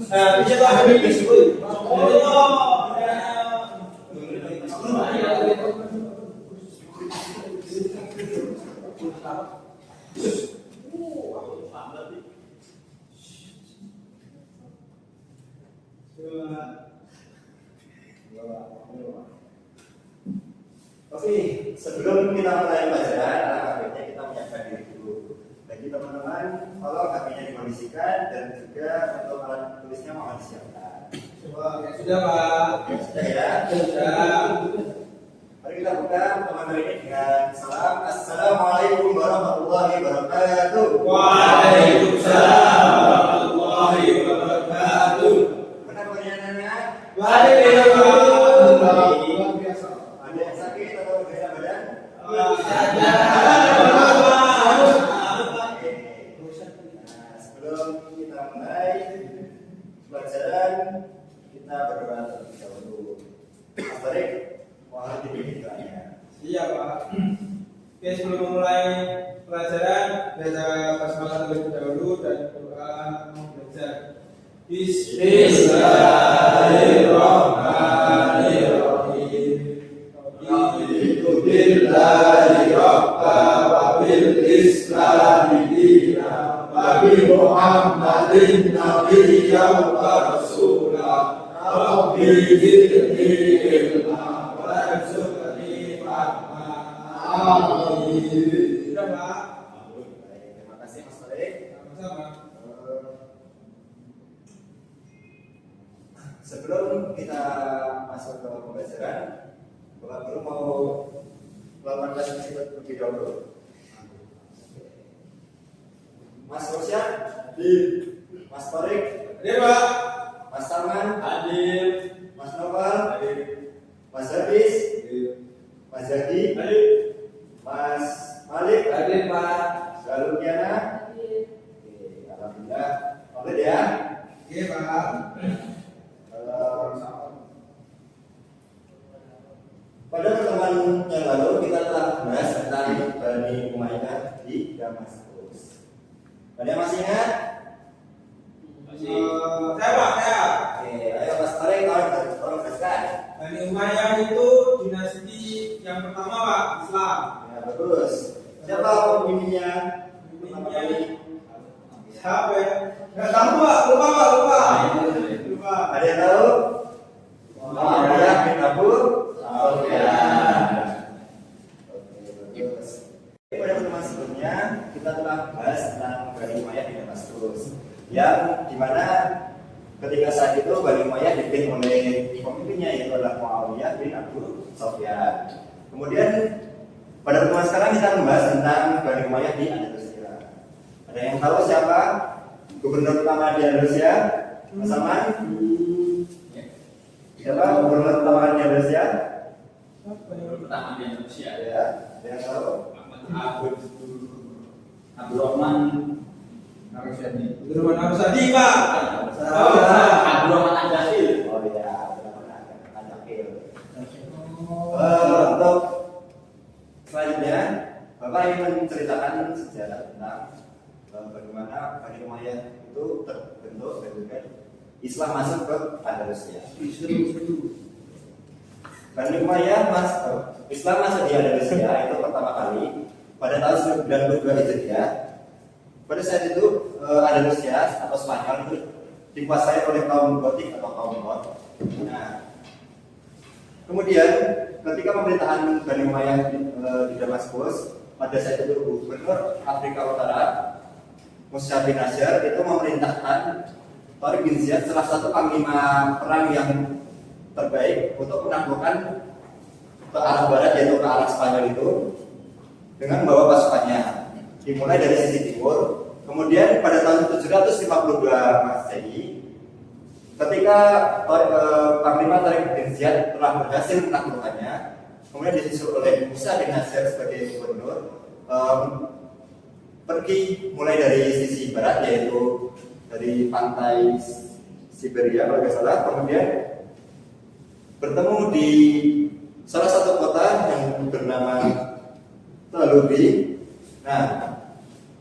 Bisa ada bibis kuy. Oke, sebelum kita mulai pelajaran, alangkah kita menyiapkan diri dulu. Bagi teman-teman, tolong HP-nya dikondisikan dan juga untuk alat tulisnya mohon disiapkan. Sudah Pak. Sudah ya? Sudah. Mari kita buka pertemuan ini dengan salam. Assalamualaikum warahmatullahi wabarakatuh. Waalaikumsalam warahmatullahi wabarakatuh. Benar penyanyiannya? Waalaikumsalam. Ada yang sakit atau berbeda badan? Sebelum kita mulai pelajaran, kita berdoa terlebih dahulu. Mas Tarik, mohon dipimpin doanya. Iya Pak. Oke, sebelum memulai pelajaran, baca basmalah terlebih dahulu dan doa mau belajar. Bismillahirrahmanirrahim. Raditu billahi rabba wa bil islami dina wa bi Muhammadin nabiyyan wa rasulah. Rabbi zidni ilma warzuqni fahma. Amin. Sudah Pak. Terima kasih Mas Tarik. Sama-sama. Sebelum kita masuk ke pembelajaran, Bapak Guru mau melakukan klasifikasi terlebih dahulu. Mas Rosyad, Mas Tarik, Hadir Pak. Mas Salman, Hadir. Mas Noval, Hadir. Mas Habis, Hadir. Mas Jadi, Hadir. Mas Malik, Hadir Pak. lalu Kiana. Oke, alhamdulillah. Oke ya. Oke Pak. Pada pertemuan yang lalu kita telah membahas tentang Bani Umayyah di Damaskus. Ada yang masih ingat? Saya Pak, saya. Oke, ayo Mas Tarik, tolong jelaskan. Bani Umayyah itu dinasti yang pertama Pak, Islam. Ya, bagus. Siapa pemimpinnya? Pertama kali. Siapa ya? Nggak tahu Pak, lupa Pak, lupa. Lupa. Ada yang tahu? Muawiyah bin Abu Sufyan. Oke, bagus. Pada pertemuan sebelumnya kita telah bahas tentang Bani Umayyah di Damaskus, yang dimana ketika saat itu Bani Umayyah dipimpin oleh pemimpinnya yaitu adalah Muawiyah bin Abu Sufyan. Kemudian pada pertemuan sekarang kita membahas tentang Bani Umayyah di Andalusia. Ada yang tahu siapa gubernur pertama di Andalusia? Mas Salman? Siapa gubernur pertama di Andalusia? Pertama di Indonesia Ya, ada yang tahu? Abdurrahman Narusyadi. Abdurrahman Narusyadi Pak. Abdurrahman An-Nasir. Oh iya, An-Nasir. Untuk selanjutnya, Bapak ingin menceritakan sejarah tentang bagaimana Bani Umayyah itu terbentuk dan juga Islam masuk ke Andalusia. Bani Umayyah Islam masuk di Andalusia itu pertama kali pada tahun 92 Hijriah. Pada saat itu Andalusia atau Spanyol itu dikuasai oleh kaum Gotik atau kaum Moor. Nah, kemudian ketika pemerintahan Bani Umayyah di Damaskus, pada saat itu gubernur Afrika Utara Musa bin Nasr itu memerintahkan Tariq bin Ziyad, salah satu panglima perang yang terbaik, untuk menaklukkan ke arah barat yaitu ke arah Spanyol itu dengan membawa pasukannya dimulai dari sisi timur. Kemudian pada tahun 752 Masehi, ketika panglima Tariq bin Ziyad telah berhasil menaklukkannya, kemudian disusul oleh Musa bin Nasr sebagai gubernur, pergi mulai dari sisi barat yaitu dari pantai Siberia kalau tidak salah, kemudian bertemu di salah satu kota yang bernama Talubi. Nah,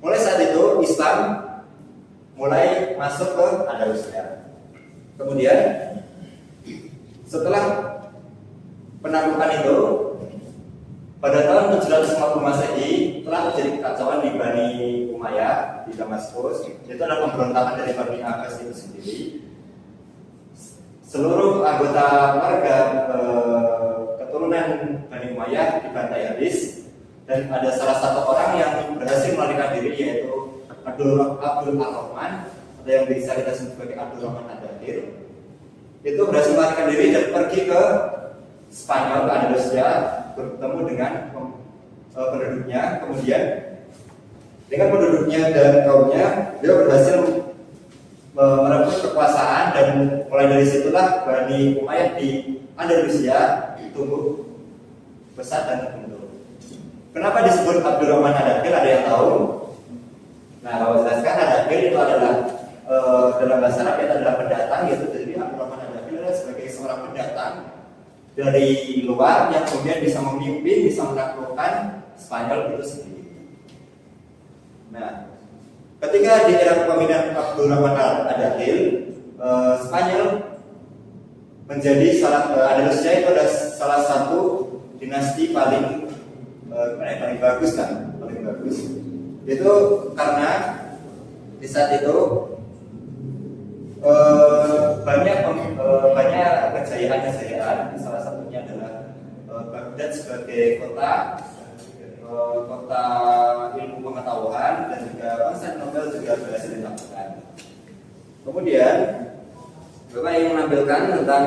mulai saat itu Islam mulai masuk ke Andalusia. Kemudian setelah penaklukan itu, pada tahun 750 Masehi telah terjadi kekacauan di Bani Umayyah di Damaskus. Itu adalah pemberontakan dari Bani Abbas itu sendiri. Seluruh anggota warga keturunan Bani Umayyah dibantai habis, dan ada salah satu orang yang berhasil melarikan diri, yaitu Abdul Ar-Rahman, atau yang bisa kita sebut sebagai Abdul Rahman Ad-Dakhil. Itu berhasil melarikan diri dan pergi ke Spanyol, ke Andalusia, bertemu dengan penduduknya. Kemudian dengan penduduknya dan kaumnya, dia berhasil merebut kekuasaan, dan mulai dari situlah Bani Umayyah di Andalusia tumbuh besar dan terbentuk. Kenapa disebut Abdurrahman Ad-Dakhil? Ada yang tahu? Nah, kalau jelaskan, Ad-Dakhil itu adalah dalam bahasa Arab itu adalah pendatang, yaitu jadi Abdurrahman Ad-Dakhil adalah sebagai seorang pendatang dari luar yang kemudian bisa memimpin, bisa menaklukkan Spanyol itu sendiri. Nah, ketika di era kepemimpinan Abdurrahman Ad-Dakhil, Spanyol menjadi Andalusia itu adalah salah satu dinasti paling bagus kan, paling bagus. Itu karena di saat itu banyak kejayaan. Salah satunya adalah Baghdad sebagai kota ilmu pengetahuan, dan juga Konstantinopel juga berhasil dilakukan. Kemudian Bapak ingin menampilkan tentang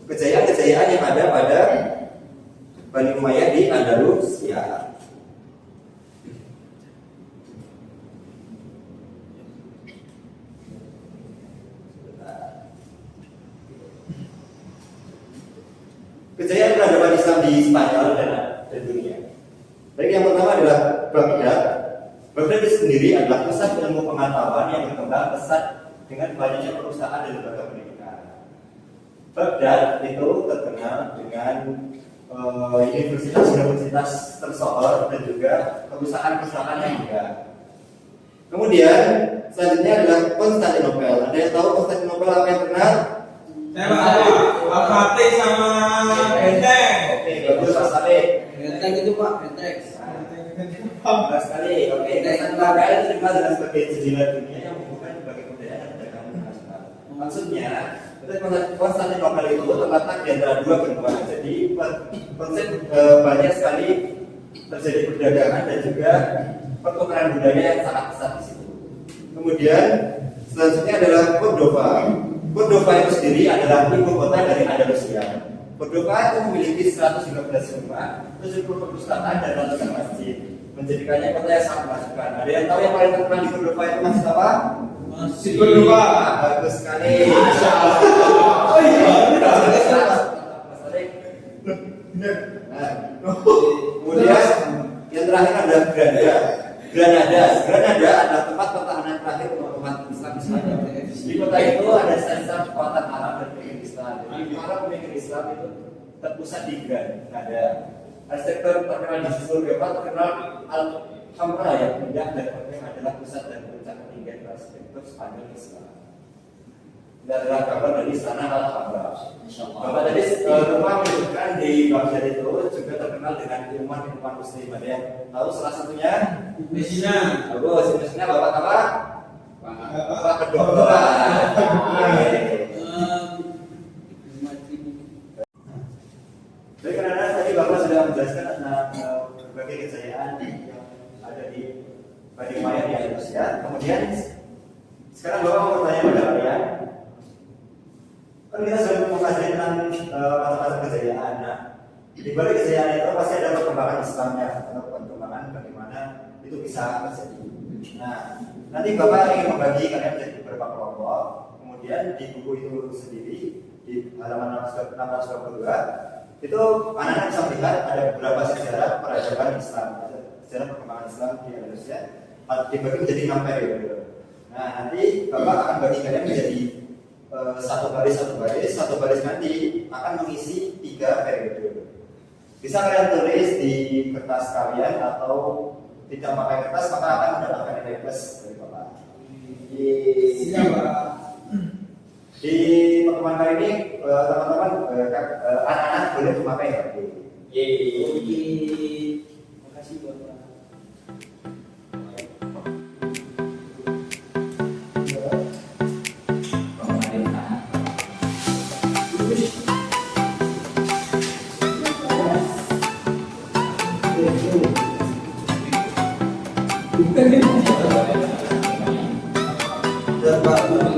kejayaan yang ada pada Bani Umayyah di Andalusia. Kejayaan peradaban Islam di Spanyol dan dunia. Baik, yang pertama adalah Baghdad. Baghdad itu sendiri adalah pusat ilmu pengetahuan yang berkembang pesat dengan banyaknya perusahaan dan lembaga pendidikan. Baghdad itu terkenal dengan universitas tersohor dan juga perusahaan-perusahaan yang megah. Kemudian selanjutnya adalah Konstantinopel. Ada yang tahu Konstantinopel apa yang terkenal? Saya tahu Al-Fatih sama Benteng. Oke, bagus Mas Fatih. Benteng itu Pak, benteng. Bagus sekali. Oke, Konstantinopel itu dikenal dengan sebagai jendela dunia yang menghubungkan berbagai budaya dan perdagangan internasional. Maksudnya, Konstantinopel itu terletak di antara dua benua. Jadi konsep banyak sekali terjadi perdagangan dan juga pertukaran budaya yang sangat besar di situ. Kemudian selanjutnya adalah Cordova. Cordova itu sendiri adalah ibu kota dari Andalusia. Cordova itu memiliki 115 rumah, 70 perpustakaan dan ratusan masjid, menjadikannya kota yang sangat memajukan. Ada yang tahu yang paling terkenal di Cordova itu masjid apa? Masjid Cordova. Bagus sekali. Oh iya. Nah, kemudian yang terakhir adalah Granada adalah tempat pertahanan terakhir untuk umat Islam di Spanyol. Di kota itu ada sisa kekuatan Arab dan pemikir Islam. Jadi para pemikir Islam itu terpusat di Granada. Arsitektur terkenal di seluruh Eropa terkenal Alhambra yang indah dan yang adalah pusat dan puncak ketinggian arsitektur Spanyol Islam. Ini adalah gambar dari istana Alhambra. Bapak tadi Bapak menunjukkan di Baghdad itu juga terkenal dengan ilmuwan Muslim. Ada yang tahu salah satunya? Mesina. Bagus, Mesina Bapak apa? Bapak kedokteran. Jadi karena tadi Bapak sudah menjelaskan tentang berbagai kejayaan yang ada di Bani Umayyah di Andalusia. Kemudian sekarang Bapak mau bertanya pada kalian. Kan kita sudah mempelajari tentang macam-macam kejayaan. Nah, di balik kejayaan itu pasti ada perkembangan Islamnya, atau perkembangan bagaimana itu bisa terjadi. Nah, nanti Bapak ingin membagi kalian menjadi beberapa kelompok. Kemudian di buku itu sendiri di halaman 622 itu anak-anak bisa melihat ada beberapa sejarah peradaban Islam, sejarah perkembangan Islam di Indonesia dibagi menjadi 6 periode. Nah, nanti Bapak akan bagi kalian menjadi satu baris nanti akan mengisi 3 periode. Bisa kalian tulis di kertas kalian atau tidak pakai kertas, maka akan mendapatkan nilai plus dari Bapak. Siap, Pak. Di pertemuan kali ini teman-teman anak-anak boleh memakai HP. Oke. Makasih buat Pak. Dan Pak, boleh.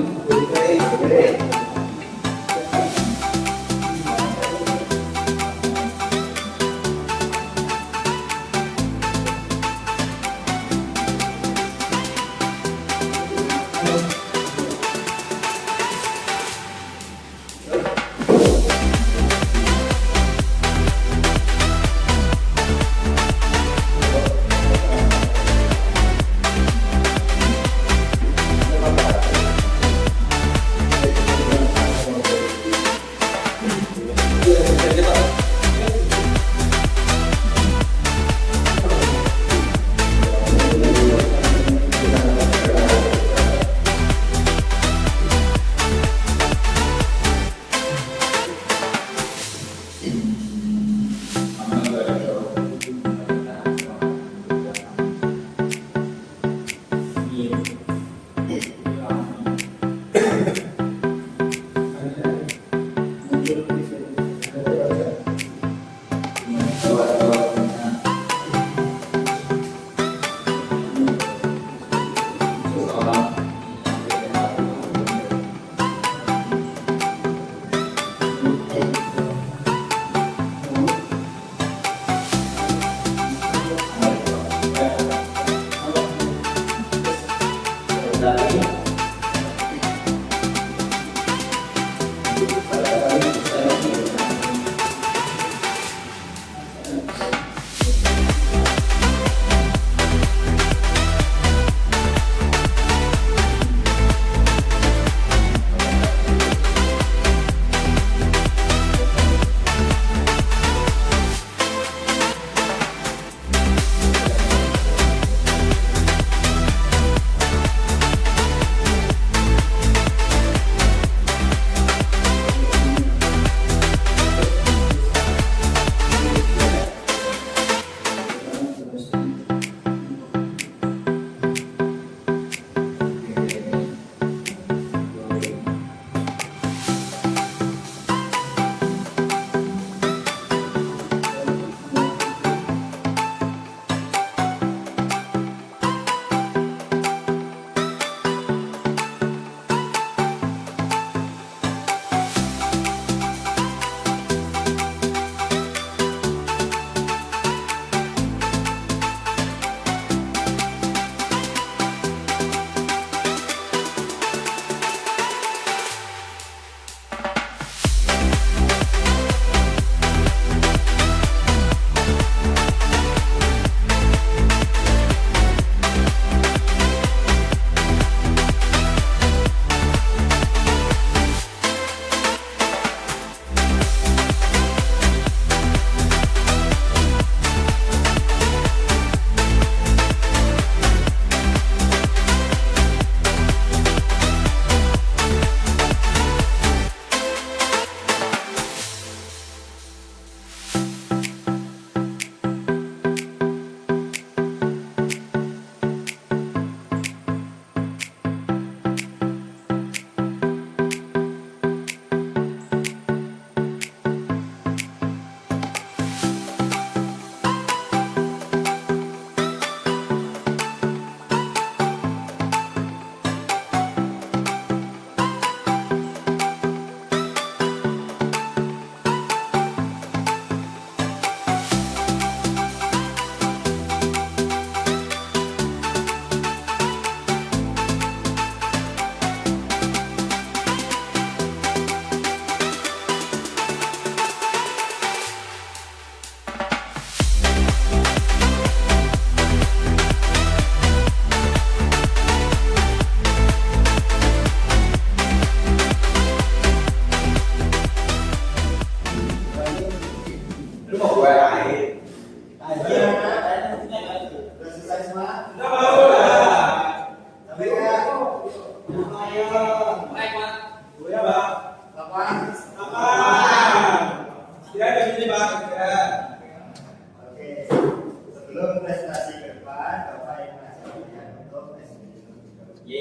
Oke,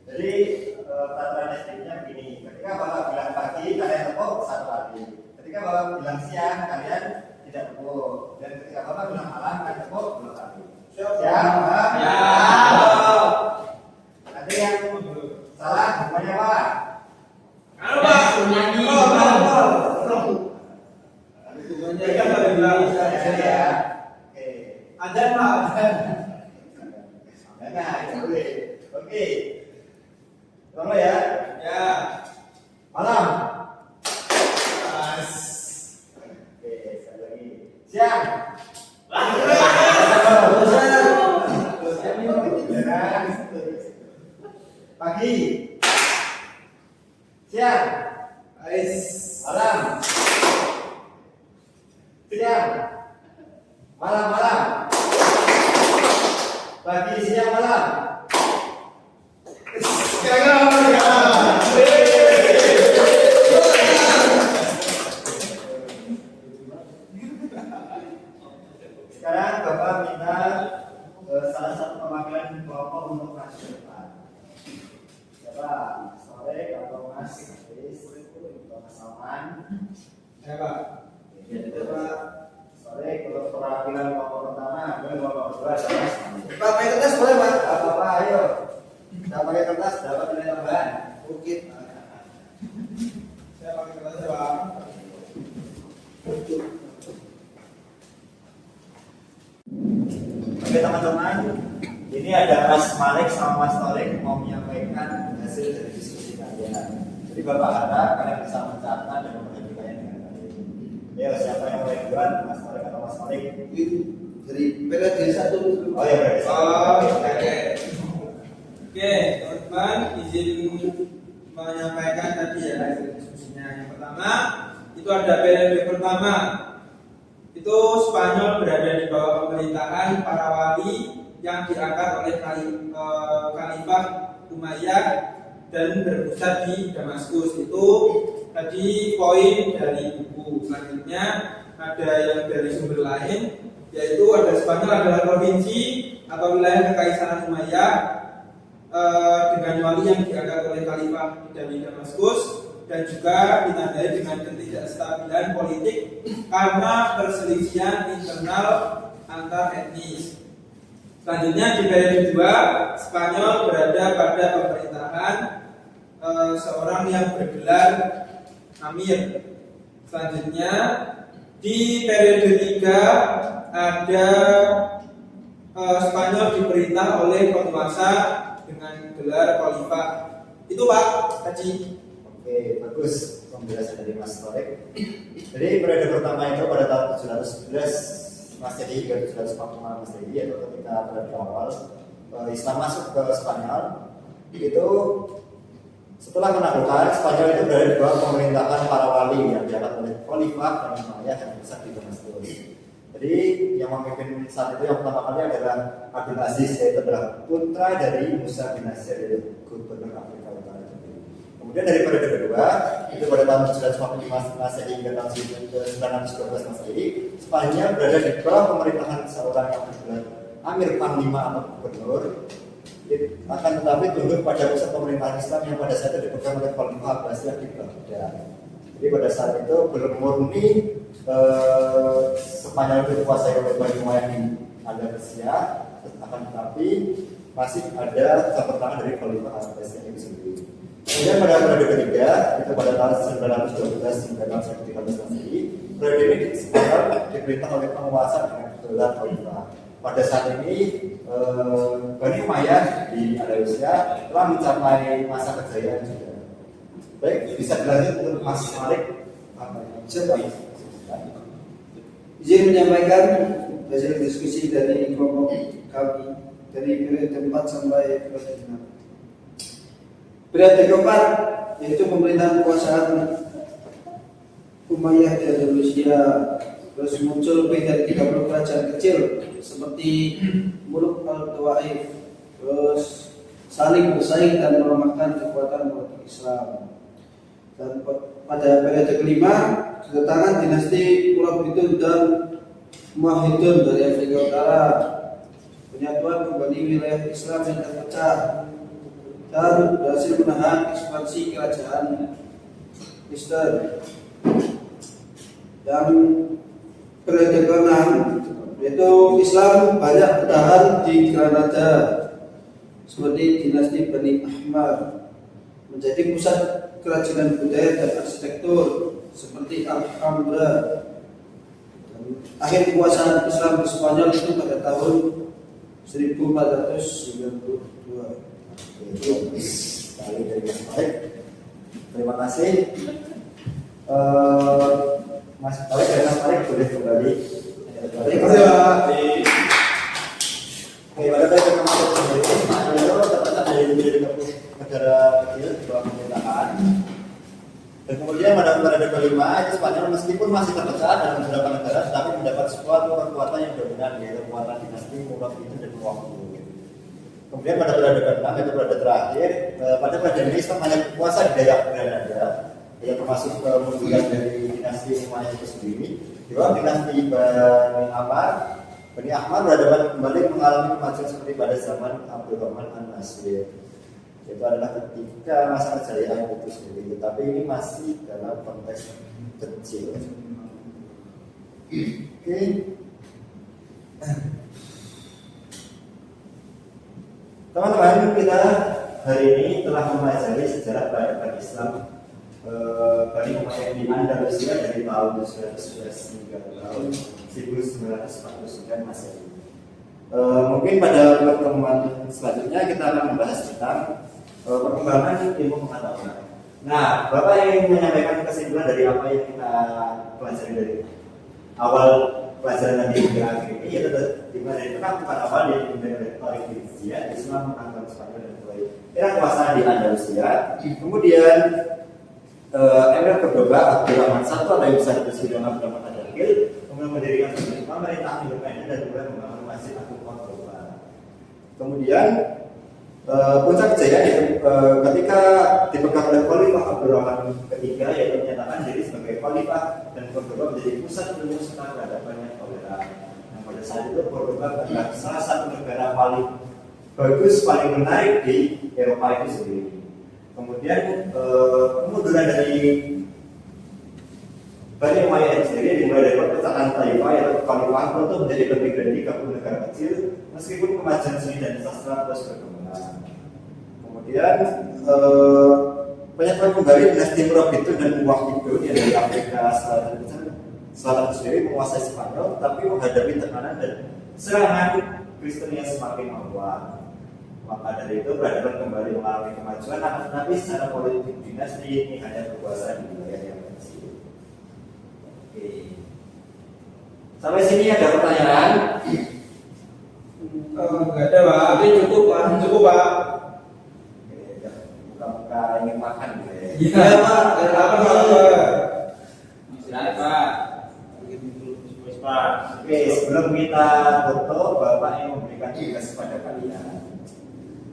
jadi peraturan STM-nya begini. Ketika Bapak bilang pagi, kalian tepuk satu kali. Ketika Bapak bilang siang, kalian tidak tepuk. Dan ketika Bapak bilang malam, kalian tepuk dua kali. Siap, Pak? Ya. Ada yang salah, semuanya Pak. Halo Pak. Nyanyi. Hukumannya kan ada bilang Ya. Oke. ada Pak. Nah, boleh. Oke. Tolong ya. Ya. Malam. Oke, sekali lagi. Siang. Pagi. Siang. Malam. Siang. Malam. Pagi, siang, malam. Sekarang Bapak minta salah satu perwakilan kelompok untuk maju ke depan. Siapa? Sore atau Mas Hafiz atau Mas Salman? Ya Pak. Bapak sore kalau perwakilan kelompok pertama, kelompok kedua ada Mas. Pak pakai kertas boleh Pak? Bapak ayo. Kita pakai kertas dapat nilai tambahan. Oke. Saya pakai kertas ya Pak. Oke teman-teman, ini ada Mas Malik sama Mas Torik mau menyampaikan hasil dari diskusi kalian. Jadi Bapak harap kalian bisa mencatat dan memperhatikannya dengan baik. Ya, siapa yang mulai duluan, Mas Torik atau Mas Malik? Dari periode 1 dulu. Oh ya, berarti. Oke, teman-teman, izin menyampaikan tadi ya hasil diskusinya. Yang pertama, itu ada periode pertama. Itu Spanyol berada di bawah pemerintahan para wali yang diangkat oleh Khalifah Umayyah dan berpusat di Damaskus. Itu tadi poin dari buku. Selanjutnya ada yang dari sumber lain, yaitu ada Spanyol adalah provinsi atau wilayah kekaisaran Umayyah dengan wali yang diangkat oleh Khalifah dari Damaskus, dan juga ditandai dengan ketidakstabilan politik karena perselisihan internal antar etnis. Selanjutnya di periode 2, Spanyol berada pada pemerintahan seorang yang bergelar Amir. Selanjutnya di periode 3 ada Spanyol diperintah oleh penguasa dengan gelar Khalifah. Itu Pak tadi. Oke, bagus penjelasan dari Mas Torik. Jadi periode pertama itu pada tahun 711 Masehi hingga 745 Masehi, yaitu ketika periode awal Islam masuk ke Spanyol. Itu setelah menaklukkan, Spanyol itu berada di bawah pemerintahan para wali yang diangkat oleh Khalifah dan Umayyah yang besar di Damaskus. Jadi yang memimpin saat itu yang pertama kali adalah Abdul Aziz, yaitu adalah putra dari Musa bin Nasir, yaitu gubernur Afrika Utara. Kemudian dari periode kedua, itu pada tahun 945 Masehi hingga tahun 1912 Masehi, Spanyol berada di bawah pemerintahan seorang yang bergelar Amir Panglima atau gubernur. Akan tetapi tunduk pada pusat pemerintahan Islam yang pada saat itu dipegang oleh Khalifah Abbasiyah di Baghdad. Jadi pada saat itu belum murni Spanyol itu dikuasai oleh Bani Umayyah di Andalusia, akan tetapi masih ada campur tangan dari Khalifah Abbasiyah itu sendiri. Kemudian pada periode ketiga, itu pada tahun 1912 hingga tahun 1913 Masehi, periode ini Spanyol diperintah oleh penguasa dengan gelar Khalifah. Pada saat ini Bani Umayyah di Andalusia telah mencapai masa kejayaan juga. Baik, bisa dilanjut untuk Mas Malik. Siapa? Izin menyampaikan hasil diskusi dari kelompok kami dari periode 4 sampai periode 6. Periode keempat yaitu pemerintahan kekuasaan Umayyah di Andalusia. Terus muncul lebih dari 30 kerajaan kecil seperti Muluk al-Tawaif, terus saling bersaing dan melemahkan kekuatan politik Islam. Dan pada periode kelima kedatangan dinasti Muluk Bidul dan Muahidun dari Afrika Utara, penyatuan kembali wilayah Islam yang terpecah dan berhasil menahan ekspansi kerajaan Kristen. Yang periode ke-6 yaitu Islam banyak bertahan di Granada seperti dinasti Bani Ahmad, menjadi pusat kerajinan budaya dan arsitektur seperti Alhambra. Akhir kekuasaan Islam di Spanyol itu pada tahun 1492. Sekali dari Mas Tarik. Terima kasih. Mas Tarik dan Mas Tarik boleh kembali. Terima kasih Pak. Oke, pada saya akan masuk kembali. Spanyol ternyata dari negara kecil di bawah pemerintahan. Dan kemudian pada kelima, itu Spanyol meskipun masih terpecah dalam beberapa negara, tetapi mendapat suatu kekuatan yang dominan, yaitu kekuatan dinasti Murabitun dan Muwahhidun. Kemudian pada periode ke-6, yaitu periode terakhir, pada periode ini Islam hanya berkuasa di daerah Granada, yang termasuk kemunduran dari dinasti Umayyah itu sendiri. Di bawah dinasti Bani Ahmad berhadapan kembali mengalami kemajuan seperti pada zaman Abdurrahman An-Nasir. Itu adalah ketika masa kejayaan itu sendiri, tapi ini masih dalam konteks kecil. Oke. Teman-teman, kita hari ini telah mempelajari sejarah peradaban Islam Bani Umayyah di Andalusia dari tahun 1911 hingga tahun 1949 Masehi. Mungkin pada pertemuan selanjutnya kita akan membahas tentang perkembangan ilmu pengetahuan. Nah, Bapak yang menyampaikan kesimpulan dari apa yang kita pelajari dari awal pelajaran tadi hingga akhir ini, yaitu dimana itu kan bukan awal yang dimulai oleh Tarik Hijriah, Islam menangkap Spanyol dan mulai era kekuasaan di Andalusia. Kemudian Emir Cordoba Abdurrahman I atau yang bisa disebut dengan Abdurrahman Ad-Dakhil kemudian mendirikan pemerintahan independen dan kemudian membangun Masjid Agung Cordoba. Kemudian puncak kejayaan itu ketika dipegang oleh Khalifah Abdurrahman III, yaitu menyatakan diri sebagai Khalifah dan Cordoba menjadi pusat ilmu serta peradabannya toleran. Nah, pada saat itu Cordoba adalah salah satu negara paling bagus, paling menarik di Eropa itu sendiri. Kemudian kemunduran dari Bani Umayyah itu sendiri dimulai dari perpecahan Taifah yaitu Khalifah untuk menjadi lebih dari 30 negara kecil, meskipun kemajuan seni dan sastra terus berkembang. Kemudian penyatuan kembali dinasti Murabitun dan Muwahhidun yang dari Afrika Selatan itu sendiri menguasai Spanyol, tapi menghadapi tekanan dan serangan Kristen yang semakin menguat. Maka dari itu peradaban kembali mengalami kemajuan, tapi secara politik dinasti ini hanya berkuasa di wilayah yang kecil. Oke. Sampai sini ada pertanyaan? Enggak ada Pak. Tapi cukup Pak. Cukup Pak. Buka-buka ingin makan gitu ya. Iya Pak. Ada apa Pak? Silakan Pak. Pak. Oke, sebelum kita foto, Bapak yang memberikan tugas kepada kalian.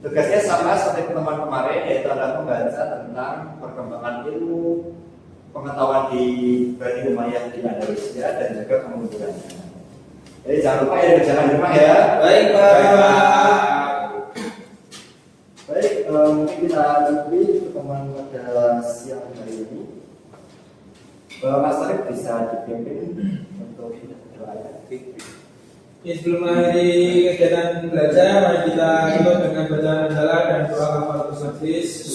Tugasnya sama seperti pertemuan kemarin, yaitu adalah membaca tentang perkembangan ilmu pengetahuan di Bani Umayyah di Andalusia dan juga kemundurannya. Jadi jangan lupa ya dikerjakan di rumah ya. Baik Pak. Baik, mungkin kita cukupi pertemuan pada siang hari ini. Mas Tarik bisa dipimpin untuk doanya. Ya, sebelum mengakhiri kegiatan belajar, mari kita tutup dengan bacaan handalah dan doa kafaratus majlis.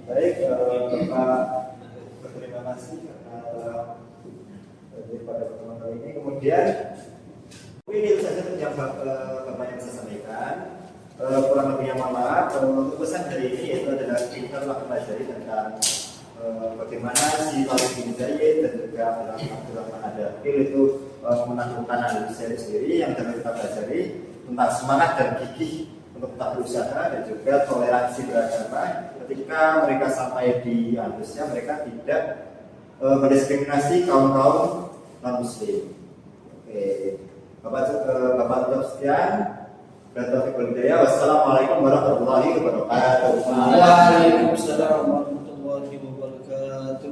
Baik, Bapak berterima kasih karena hadir pada pertemuan kali ini. Kemudian ini saja yang Bapak yang saya sampaikan. Kurang lebihnya mohon maaf. Untuk pesan dari ini itu adalah kita telah mempelajari tentang bagaimana si Tarik Hijriah dan juga Abdurrahman Ad-Dakhil itu menaklukkan Andalusia itu sendiri, yang dapat kita pelajari tentang semangat dan gigih untuk tetap berusaha dan juga toleransi beragama. Ketika mereka sampai di Andalusia, mereka tidak mendiskriminasi kaum-kaum non-muslim. Oke, Bapak tutup sekian. Wassalamualaikum warahmatullahi wabarakatuh. Waalaikumsalam warahmatullahi wabarakatuh.